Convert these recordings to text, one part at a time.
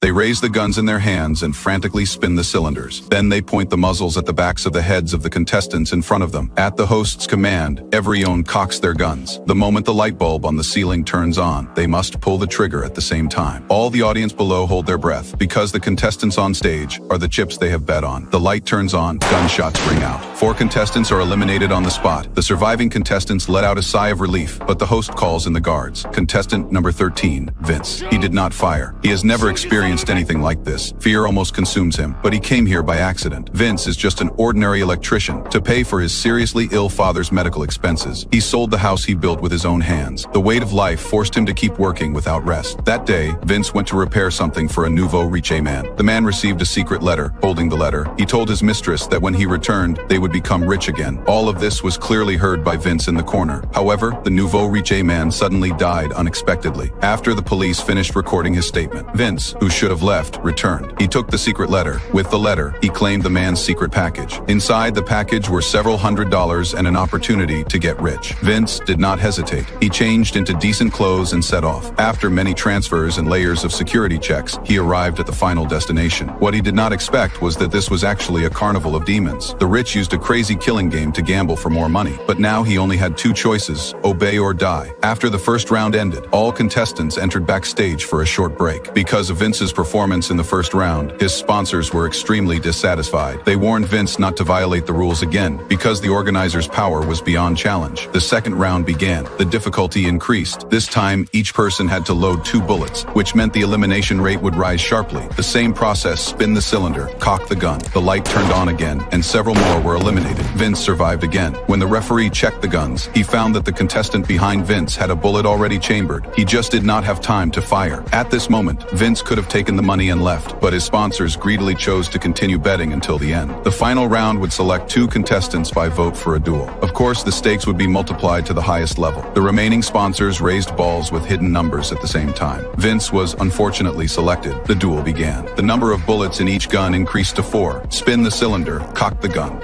They raise the guns in their hands and frantically spin the cylinders. Then they point the muzzles at the backs of the heads of the contestants in front of them. At the host's command, everyone cocks their guns. The moment the light bulb on the ceiling turns on, they must pull the trigger at the same time. All the audience below hold their breath, because the contestants on stage are the chips they have bet on. The light turns on, gunshots ring out. 4 contestants are eliminated on the spot. The surviving contestants let out a sigh of relief, but the host calls in the guards. Contestant number 13, Vince. He did not fire. He has never experienced anything like this. Fear almost consumes him, but he came here by accident. Vince is just an ordinary electrician. To pay for his seriously ill father's medical expenses, he sold the house he built with his own hands. The weight of life forced him to keep working without rest. That day, Vince went to repair something for a nouveau riche man. The man received a secret letter. Holding the letter, he told his mistress that when he returned, they would become rich again. All of this was clearly heard by Vince in the corner. However, the nouveau riche man suddenly died unexpectedly. After the police finished recording his statement, Vince, who should have left, returned. He took the secret letter. With the letter, he claimed the man's secret package. Inside the package were several $100s and an opportunity to get rich. Vince did not hesitate. He changed into decent clothes and set off. After many transfers and layers of security checks, he arrived at the final destination. What he did not expect was that this was actually a carnival of demons. The rich used a crazy killing game to gamble for more money, but now he only had 2 choices: obey or die. After the first round ended, all contestants entered backstage for a short break. Because of Vince's performance in the first round, his sponsors were extremely dissatisfied. They warned Vince not to violate the rules again, because the organizers' power was beyond challenge. The second round began. The difficulty increased. This time, each person had to load 2 bullets, which meant the elimination rate would rise sharply. The same process: spin the cylinder, cock the gun. The light turned on again, and several more were eliminated. Vince survived again. When the referee checked the guns, he found that the contestant behind Vince had a bullet already chambered. He just did not have time to fire. At this moment, Vince could have taken the money and left, but his sponsors greedily chose to continue betting until the end. The final round would select 2 contestants by vote for a duel. Of course, the stakes would be multiplied to the highest level. The remaining sponsors raised balls with hidden numbers at the same time. Vince was unfortunately selected. The duel began. The number of bullets in each gun increased to 4. Spin the cylinder, cock the gun.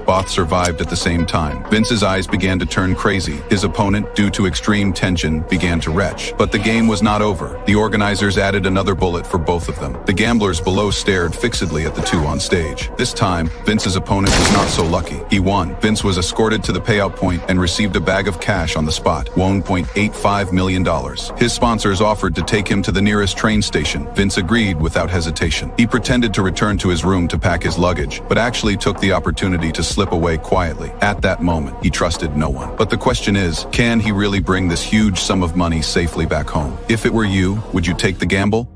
Both survived at the same time. Vince's eyes began to turn crazy. His opponent, due to extreme tension, began to retch. But the game was not over. The organizers added another bullet for both of them. The gamblers below stared fixedly at the 2 on stage. This time, Vince's opponent was not so lucky. He won. Vince was escorted to the payout point and received a bag of cash on the spot, $1.85 million. His sponsors offered to take him to the nearest train station. Vince agreed without hesitation. He pretended to return to his room to pack his luggage, but actually took the opportunity to slip away quietly. At that moment, he trusted no one. But the question is, can he really bring this huge sum of money safely back home? If it were you, would you take the gamble?